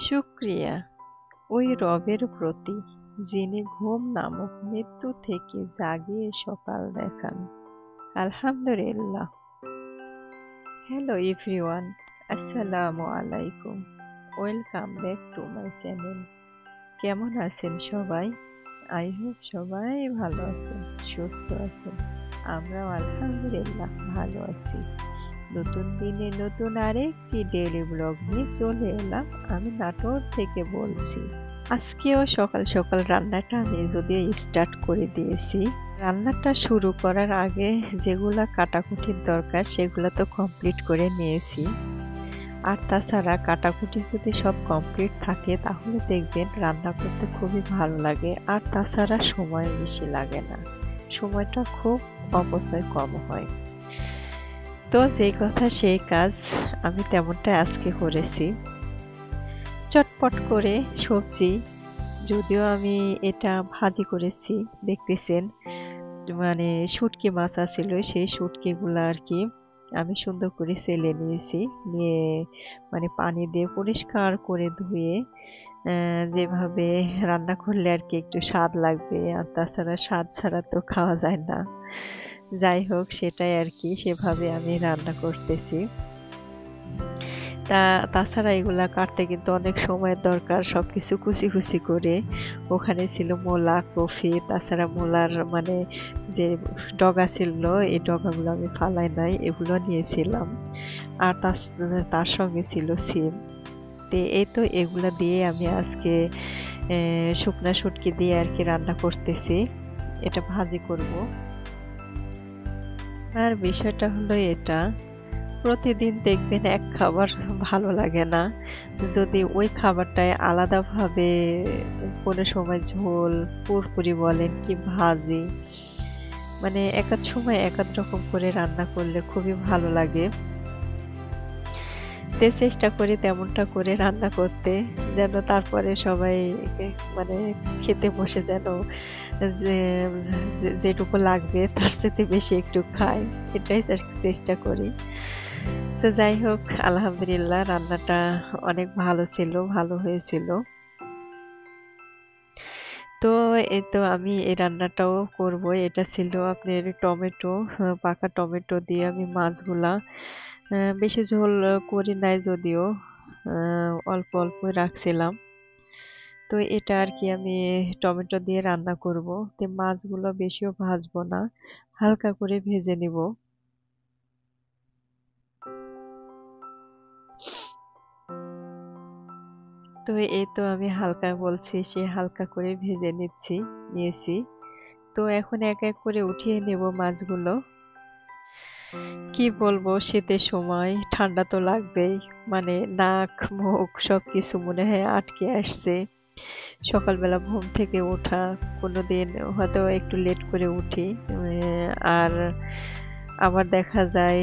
শুকরিয়া ওই রবের প্রতি যিনি ঘুম নামক মৃত্যু থেকে জাগিয়ে সকাল দেখান। আলহামদুলিল্লাহ। হ্যালো এভরিওয়ান, আসসালামু আলাইকুম। Welcome back to my channel. কেমন আছেন সবাই? আই হোপ সবাই ভালো আছেন, সুস্থ আছেন। আমরাও আলহামদুলিল্লাহ ভালো আছি। নতুন দিনে নতুন আরেকটি ডেইলি ব্লগ নিয়ে চলে এলাম। আমি নাটোর থেকে বলছি। আজকেও সকাল সকাল রান্নাটা আমি যদিও স্টার্ট করে দিয়েছি। রান্নাটা শুরু করার আগে যেগুলা কাটাকুটির দরকার সেগুলো তো কমপ্লিট করে নিয়েছি। আর তাছাড়া কাটাকুটি যদি সব কমপ্লিট থাকে তাহলে দেখবেন রান্না করতে খুবই ভালো লাগে। আর তাছাড়া সময় বেশি লাগে না, সময়টা খুব অপচয় কম হয়। তো যেই কথা সেই কাজ, আমি তেমনটা আজকে করেছি। চটপট করে সবজি, যদিও আমি এটা ভাজি করেছি, দেখতেছেন মানে শুটকি মাছ আছিল, সেই শুটকিগুলো আর কি আমি সুন্দর করে ছেলে নিয়েছি। নিয়ে মানে পানি দিয়ে পরিষ্কার করে ধুয়ে যেভাবে রান্না করলে আর কি একটু স্বাদ লাগবে, আর তাছাড়া স্বাদ ছাড়া তো খাওয়া যায় না। যাই হোক, সেটাই আর কি, সেভাবে আমি রান্না করতেছি। তাছাড়া এগুলা কাটতে কিন্তু অনেক সময়ের দরকার, সবকিছু কুচি কুচি করে। ওখানে ছিল মূলা, কফি, তাছাড়া মূলার মানে যে ডগা ছিল, এই ডগাগুলো আমি ফালাই নাই, এগুলো নিয়েছিলাম। আর তার সঙ্গে ছিল সিম। এই তো এগুলা দিয়ে আমি আজকে শুকনা শুটকি দিয়ে আর কি রান্না করতেছি। এটা ভাজি করব। আর বিষয়টা হলো এটা, প্রতিদিন দেখবেন এক খাবার ভালো লাগে না। যদি ওই খাবারটায় আলাদাভাবে কোনো সময় ঝোল, পুরপুরি বলেন কি ভাজি, মানে এক এক সময় এক এক রকম করে রান্না করলে খুবই ভালো লাগে। চেষ্টা করি তেমনটা করে রান্না করতে, যেন তারপরে সবাই মানে খেতে বসে যেন যেটুকু লাগবে তার সাথে বেশি একটু খায়, এটাই চেষ্টা করি। তো যাই হোক, আলহামদুলিল্লাহ রান্নাটা অনেক ভালো ছিল, ভালো হয়েছিল। তো এই তো আমি এই রান্নাটাও করব। এটা ছিল আপনার টমেটো, পাকা টমেটো দিয়ে আমি মাছগুলা বেশি ঝোল করি নাই, যদিও অল্প অল্প রাখছিলাম। তো এটা আর কি আমি টমেটো দিয়ে রান্না করব। তো মাছগুলো বেশিও ভাজবো না, হালকা করে ভেজে নিব। তো এই তো আমি হালকা বলছি, সে হালকা করে ভেজে নিয়েছি। তো এখন এক এক করে উঠিয়ে নেব মাছগুলো। কি বলবো, শীতের সময় ঠান্ডা তো লাগবেই, মানে নাক মুখ সবকিছু মনে হয় আটকে আসছে। সকালবেলা ঘুম থেকে ওঠা, কোনোদিন হয়তো একটু লেট করে উঠি, আর আবার দেখা যায়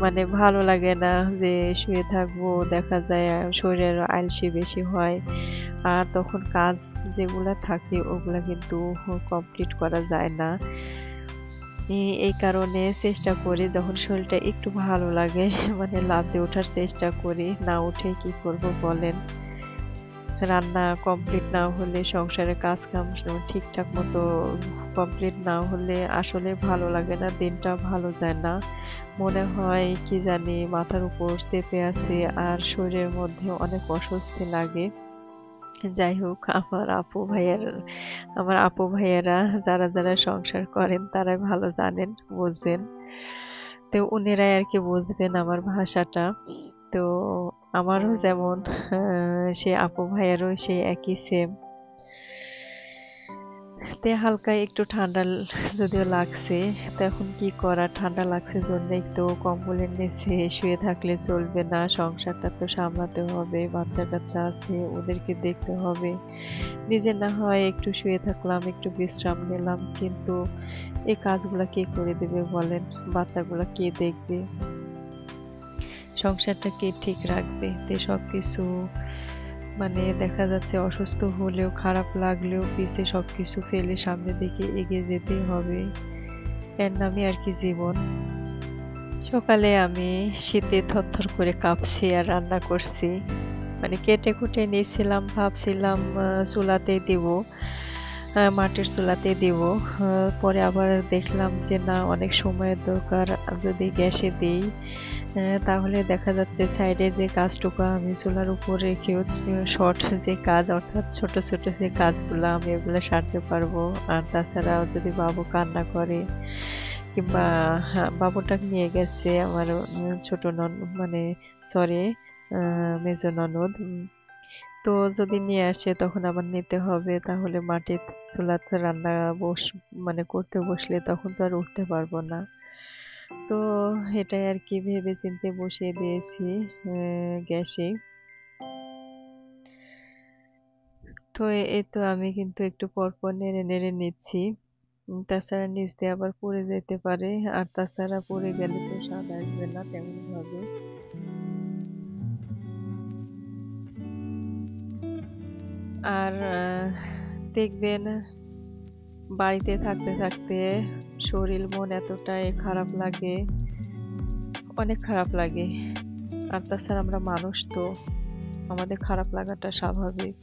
মানে ভালো লাগে না যে শুয়ে থাকবো, দেখা যায় শরীরের আলসি বেশি হয়। আর তখন কাজ যেগুলা থাকে ওগুলা কিন্তু কমপ্লিট করা যায় না। এই কারণে চেষ্টা করি যখন শরীরটা একটু ভালো লাগে মানে লাফ দিয়ে ওঠার চেষ্টা করি। না উঠে কি করব বলেন? রান্না কমপ্লিট না হলে, সংসারের কাজ কাম ঠিকঠাক মতো কমপ্লিট না হলে আসলে ভালো লাগে না, দিনটা ভালো যায় না। মনে হয় কি জানি মাথার উপর চেপে আছে, আর শরীরের মধ্যে অনেক অস্বস্তি লাগে। যাই হোক, আমার আপু ভাইয়েরা যারা যারা সংসার করেন তারাই ভালো জানেন, বুঝেন। তো উনারাই আর কি বুঝবেন আমার ভাষাটা। তো আমারও যেমন সে আপু ভাইয়েরও সেই একই সেম। তে হালকা একটু ঠান্ডা যদিও লাগছে, তো এখন কি করা, ঠান্ডা লাগছে জন্য একটু কম্বলের নিচে শুয়ে থাকলে চলবে না, সংসারটা তো সামলাতে হবে, বাচ্চা কাচ্চা আছে ওদেরকে দেখতে হবে। নিজে না হয় একটু শুয়ে থাকলাম, একটু বিশ্রাম নিলাম, কিন্তু এই কাজগুলা কে করে দেবে বলেন? বাচ্চাগুলা কে দেখবে? সংসারটা কে ঠিক রাখবে? তো সবকিছু মানে দেখা যাচ্ছে অসুস্থ হলেও, খারাপ লাগলেও পিছে সবকিছু ফেলে সামনের দিকে এগিয়ে যেতেই হবে। এর নামই আর কি জীবন। সকালে আমি শীতে থরথর করে কাঁপছি আর রান্না করছি। মানে কেটে কুটে নিয়েছিলাম, ভাবছিলাম চুলাতে দিব, মাটির চুলাতে দিব। পরে আবার দেখলাম যে না, অনেক সময়ের দরকার, যদি গ্যাসে দিই তাহলে দেখা যাচ্ছে সাইডের যে কাজটুকু আমি চুলার উপর রেখেও শর্ট যে কাজ, অর্থাৎ ছোট ছোট যে কাজগুলো আমি এগুলো সারতে পারবো। আর তাছাড়াও যদি বাবু কান্না করে কিংবা বাবুটা নিয়ে গেছে আমার ছোট মানে সরি মেজ ননদ, তো যদি নিয়ে আসে তখন আবার নিতে হবে, তাহলে মাটির চুলাতে রান্না মানে করতে বসলে তখন তো আর উঠতে পারবো না। তো এটাই আর কি ভেবে চিন্তে বসিয়ে দিয়েছি গ্যাসে। তো এই তো আমি কিন্তু একটু পরপর নেড়ে নেড়ে নিচ্ছি, তাছাড়া নিচ দিয়ে আবার পুড়ে যেতে পারে, আর তাছাড়া পুড়ে গেলে তো স্বাদ আসবে না তেমন ভাবে। আর দেখবেন বাড়িতে থাকতে থাকতে শরীর মন এতটাই খারাপ লাগে, অনেক খারাপ লাগে। আর তাছাড়া আমরা মানুষ, তো আমাদের খারাপ লাগাটা স্বাভাবিক।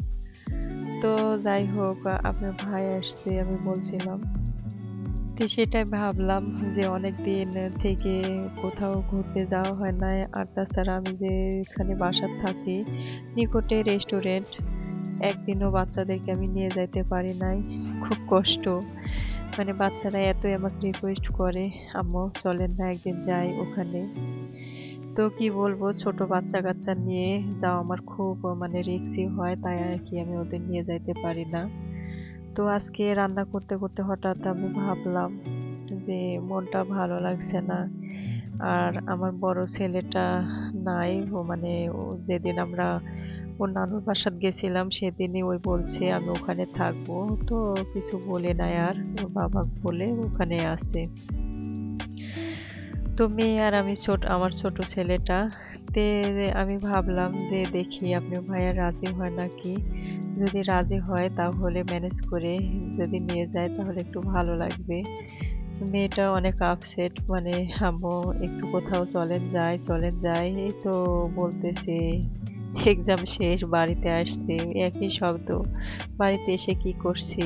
তো যাই হোক, আপনার ভাই আসছে আমি বলছিলাম, তো সেটাই ভাবলাম যে অনেক দিন থেকে কোথাও ঘুরতে যাওয়া হয় না। আর তাছাড়া আমি যে এখানে বাসার থাকি নিকটে রেস্টুরেন্ট, একদিনও বাচ্চাদেরকে আমি নিয়ে যাইতে পারি নাই, খুব কষ্ট। মানে বাচ্চারা এতই আমাকে রিকোয়েস্ট করে, আম্মু চলেন না একদিন যাই ওখানে। তো কি বলবো, ছোট বাচ্চা কাচ্চা নিয়ে যাওয়া আমার খুব মানে রিস্কি হয়, তাই আর কি আমি ওদের নিয়ে যাইতে পারি না। তো আজকে রান্না করতে করতে হঠাৎ আমি ভাবলাম যে মনটা ভালো লাগছে না। আর আমার বড় ছেলেটা নাই, ও মানে ও যেদিন আমরা ওর নানুর বাসাত গেছিলাম সেদিনই ওই বলছে আমি ওখানে থাকবো, তো কিছু বলে নাই, আর ওর বাবা বলে ওখানে আছে। তো মেয়ে আর আমি আমার ছোট ছেলেটা, তে আমি ভাবলাম যে দেখি আপনার ভাইয়া রাজি হয় নাকি। যদি রাজি হয় তাহলে ম্যানেজ করে যদি নিয়ে যায় তাহলে একটু ভালো লাগবে। মেয়েটা অনেক আপসেট, মানে আম্মু একটু কোথাও চলেন যাই চলেন যাই, এই তো বলতেছে। এক্সাম শেষ বাড়িতে আসছে, একই শব্দ, বাড়িতে এসে কি করছি,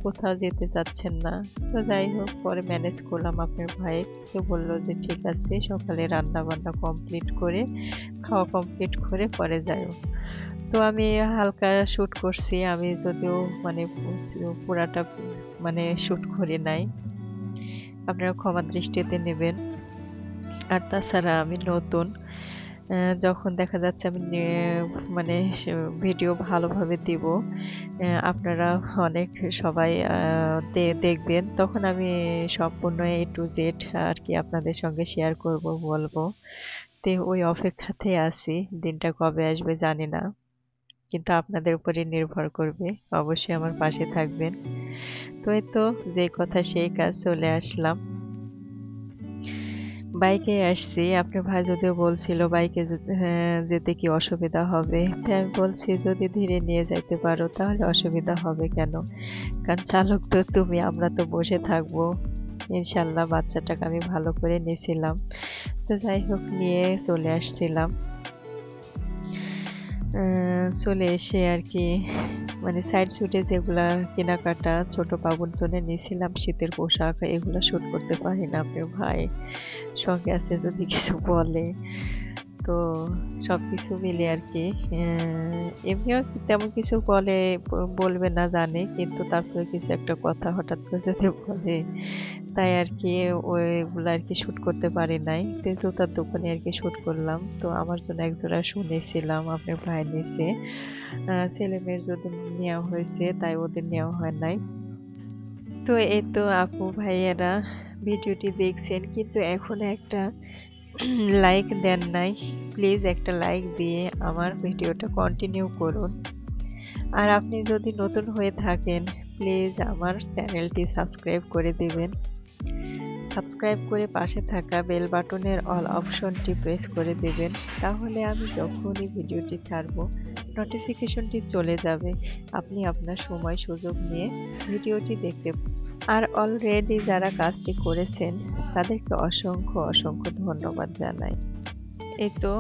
কোথাও যেতে চাচ্ছেন না। তো যাই হোক, পরে ম্যানেজ করলাম, আপনার ভাইকে বললো যে ঠিক আছে সকালে রান্না বান্না কমপ্লিট করে, খাওয়া কমপ্লিট করে পরে যাইও। তো আমি হালকা শ্যুট করছি, আমি যদিও মানে পুরাটা মানে শ্যুট করি নাই, আপনারা ক্ষমা দৃষ্টিতে নেবেন। আর তাছাড়া আমি নতুন, যখন দেখা যাচ্ছে আমি মানে ভিডিও ভালোভাবে দিব, আপনারা অনেক সবাই দেখবেন, তখন আমি সম্পূর্ণ A to Z আর কি আপনাদের সঙ্গে শেয়ার করব, বলবো। তো ওই অপেক্ষাতেই আছি, দিনটা কবে আসবে জানি না, কিন্তু আপনাদের উপরে নির্ভর করবে, অবশ্যই আমার পাশে থাকবেন। তো এই তো, যে কথা সেই কাজ, চলে আসলাম। বাইকে আসছি, আপনার ভাই যদিও বলছিল বাইকে যেতে কি অসুবিধা হবে, তাই আমি বলছি যদি ধীরে নিয়ে যাইতে পারো তাহলে অসুবিধা হবে কেন, কারণ চালক তো তুমি, আমরা তো বসে থাকবো ইনশাল্লাহ। বাচ্চাটাকে আমি ভালো করে নিয়েছিলাম। তো যাই হোক, নিয়ে চলে আসছিলাম। চলে এসে আর কি মানে সাইড শুটে যেগুলা কেনাকাটা ছোট বাবুর জন্য নিয়েছিলাম, শীতের পোশাক, এগুলো শুট করতে পারি না, আপনার ভাই সঙ্গে আছে যদি কিছু বলে। তো সবকিছু মিলে আর কি এমনিও তেমন কিছু বলবে না জানে, কিন্তু তারপরে কিছু একটা কথা হঠাৎ করে যদি বলে, তাই আর কি ওইগুলো আর কি শুট করতে পারি নাই। তো জুতার দোকানে আর কি শুট করলাম। তো আমার জন্য একজোড়া শু নিয়েছিলাম, আপনার ভাই নিয়েছে, ছেলে মেয়ের যদি নেওয়া হয়েছে, তাই ওদের নেওয়া হয় নাই। তো এই তো আপু ভাইয়েরা ভিডিওটি দেখছেন, কিন্তু এখনো একটা লাইক দেন নাই, প্লিজ একটা লাইক দিয়ে আমার ভিডিওটা কন্টিনিউ করুন। আর আপনি যদি নতুন হয়ে থাকেন প্লিজ আমার চ্যানেলটি সাবস্ক্রাইব করে দিবেন। সাবস্ক্রাইব করে পাশে থাকা বেল বাটনের অল অপশনটি প্রেস করে দেবেন, তাহলে আমি যখনই ভিডিওটি ছাড়ব নোটিফিকেশনটি চলে যাবে, আপনি আপনার সময় সুযোগ নিয়ে ভিডিওটি দেখতে। আর অলরেডি যারা কাজটি করেছেন তাদেরকে অসংখ্য অসংখ্য ধন্যবাদ জানাই। এই তো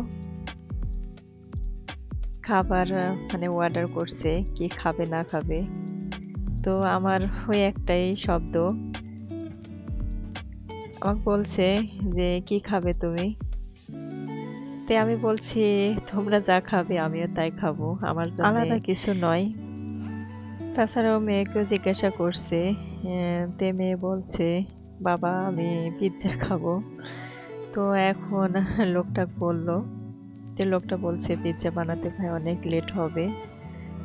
খাবার মানে অর্ডার করছে, কি খাবে না খাবে। তো আমার ওই একটাই শব্দ, আমাকে বলছে যে কি খাবে তুমি। তে আমি বলছি তোমরা যা খাবে আমিও তাই খাবো, আমার জন্য আলাদা কিছু নয়। তাছাড়াও মেয়েকেও জিজ্ঞাসা করছে, তে মেয়ে বলছে বাবা আমি পিৎজা খাবো। তো এখন লোকটা বললো, তে লোকটা বলছে পিৎজা বানাতে ভাই অনেক লেট হবে,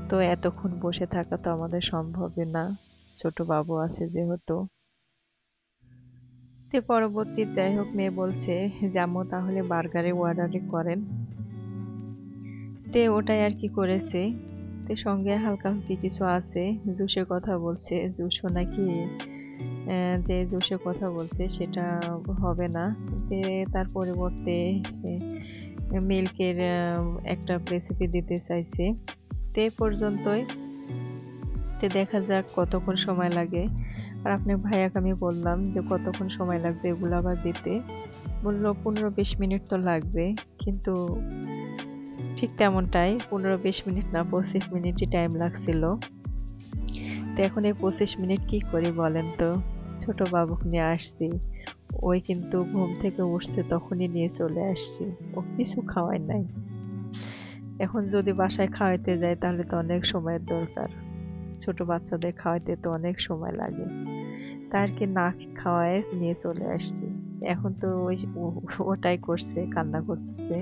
তো এতক্ষণ বসে থাকা তো আমাদের সম্ভব না, ছোট বাবু আছে যেহেতু। তে পরবর্তী যাই হোক মেয়ে বলছে যে আম্মু তাহলে বার্গারে অর্ডারই করেন। তে ওটাই আর কি করেছে। তে সঙ্গে হালকা হালকি কিছু আছে, জুসের কথা বলছে, জুসও নাকি যে জুসের কথা বলছে সেটা হবে না। তে তার পরিবর্তে মিল্কের একটা রেসিপি দিতে চাইছে। তে পর্যন্তই, তে দেখা যাক কতক্ষণ সময় লাগে। আর আপনার ভাইয়াকে আমি বললাম যে কতক্ষণ সময় লাগবে এগুলো আবার দিতে, বললো 15-20 মিনিট তো লাগবে, কিন্তু ঠিক তেমনটাই 15-20 মিনিট না 25 মিনিটই টাইম লাগছিল। তো এখন এই 25 মিনিট কি করি বলেন তো, ছোট বাবুকে নিয়ে আসছি, ওই কিন্তু ঘুম থেকে উঠছে তখনই নিয়ে চলে আসছি, ও কিছু খাওয়াই নাই। এখন যদি বাসায় খাওয়াইতে যাই তাহলে তো অনেক সময়ের দরকার, ছোট বাচ্চাদের খাওয়াইতে তো অনেক সময় লাগে, তার কি না খাওয়ায় নিয়ে চলে আসছি। এখন তো ওই ওটাই করছে, কান্না করছে।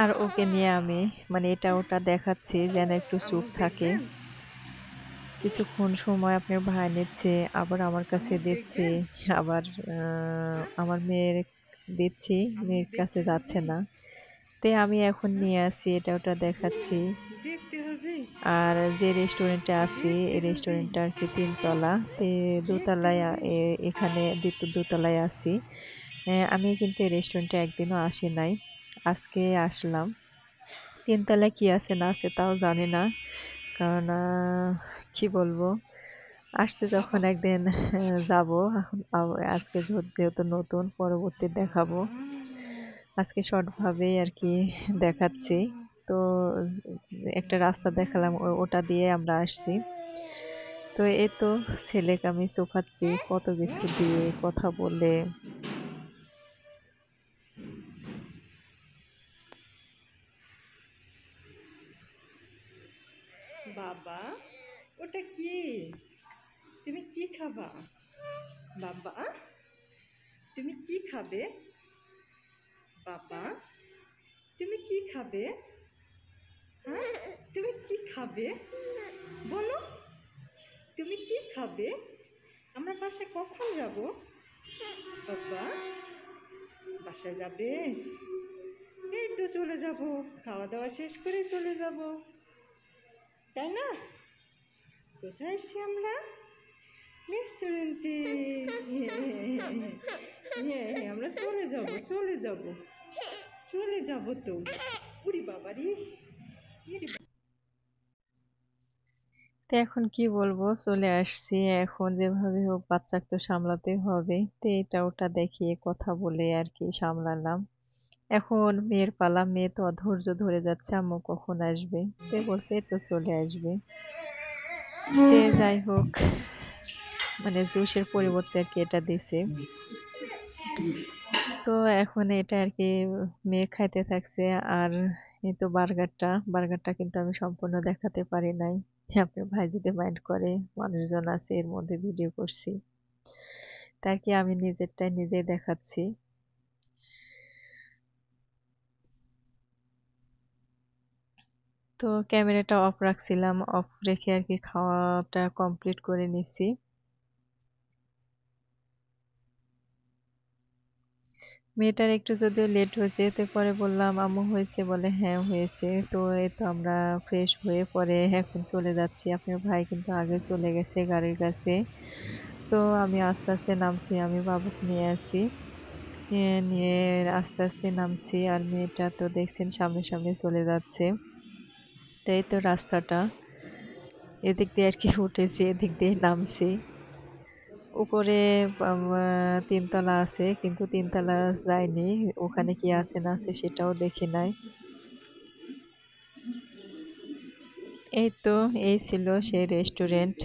আর ওকে নিয়ে আমি মানে এটা ওটা দেখাচ্ছি যেন একটু চুপ থাকে। কিছুক্ষণ সময় আপনার ভাই নিচ্ছে, আবার আমার কাছে দিচ্ছে, আবার আমার মেয়ের দিচ্ছি, মেয়ের কাছে যাচ্ছে না। তে আমি এখন নিয়ে আসি, এটা ওটা দেখাচ্ছি। আর যে রেস্টুরেন্টে আছি এই রেস্টুরেন্টটা আর কি 3 তলা, তে দোতলায় এখানে দোতলায় আছি। আমি কিন্তু এই রেস্টুরেন্টে একদিনও আসি নাই, আজকে আসলাম। 3 তলায় কি আছে না আছে তাও জানি না, কারণ কি বলবো, আসছে যখন একদিন যাব। এখন আজকে যেহেতু নতুন, পরবর্তী দেখাবো, আজকে শর্ট ভাবেই আর কি দেখাচ্ছি। তো একটা রাস্তা দেখালাম, ওটা দিয়ে আমরা আসছি। তো এই তো ছেলেকে আমি চোখাচ্ছি কত কিছু দিয়ে কথা বলে। বাবা, ওটা কি? তুমি কি খাবা? বাবা, তুমি কি খাবে? বাবা, তুমি কি খাবে? হ্যাঁ, তুমি কি খাবে বলো? তুমি কি খাবে? আমরা বাসায় কখন যাব? বাবা, বাসায় যাবে? এই তো চলে যাব, খাওয়া দাওয়া শেষ করে চলে যাব, তাই না? কোথায় এসছি আমরা? রেস্টুরেন্টে। আমরা চলে যাব, চলে যাব, চলে যাব তো। উরি বাবারি। তো এখন কি বলবো, চলে আসছি, এখন যেভাবে হোক বাচ্চাকে তো সামলাতে হবে। তো এটা ওটা দেখিয়ে কথা বলে আর কি সামলালাম। এখন মেয়ের পালা, মেয়ে তো অধৈর্য ধরে যাচ্ছে আম্মু কখন আসবে, তে বলছে এই তো চলে আসবে। তে যাই হোক, মানে জুসের পরিবর্তে আর কি এটা দিছে। তো এখন এটা আর কি মেয়ে খাইতে থাকছে। আর এই তো বার্গারটা কিন্তু আমি সম্পূর্ণ দেখাতে পারি নাই, আপনার ভাই যদি মাইন্ড করে, মানুষজন আছে এর মধ্যে ভিডিও করছি, তাই কি আমি নিজেরটাই নিজেই দেখাচ্ছি। তো ক্যামেরাটা অফ রাখছিলাম, অফ রেখে আর কি খাওয়াটা কমপ্লিট করে নিছি। মেয়েটার একটু যদিও লেট হয়েছে, তো পরে বললাম আম্মু হয়েছে, বলে হ্যাঁ হয়েছে। তো এই তো আমরা ফ্রেশ হয়ে পরে এখন চলে যাচ্ছি, আপনার ভাই কিন্তু আগে চলে গেছে গাড়ির কাছে। তো আমি আস্তে আস্তে নামছি, আমি বাবুকে নিয়ে আসি, নিয়ে আস্তে আস্তে নামছি। আর মেয়েটা তো দেখছেন সামনে সামনে চলে যাচ্ছে। তো এই তো রাস্তাটা, এদিক দিয়ে আর কি উঠেছি, এদিক দিয়ে নামছি। উপরে তিনতলা আছে, কিন্তু তিনতলা যায়নি, ওখানে কি আছে না আছে সেটাও দেখি নাই। এই তো, এই ছিল সেই রেস্টুরেন্ট।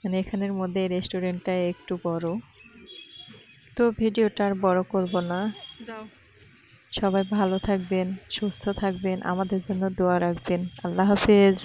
মানে এখানের মধ্যে রেস্টুরেন্টটা একটু বড়। তো ভিডিওটা আর বড় করব না। যাও। সবাই ভালো থাকবেন, সুস্থ থাকবেন, আমাদের জন্য দোয়া রাখবেন। আল্লাহ হাফেজ।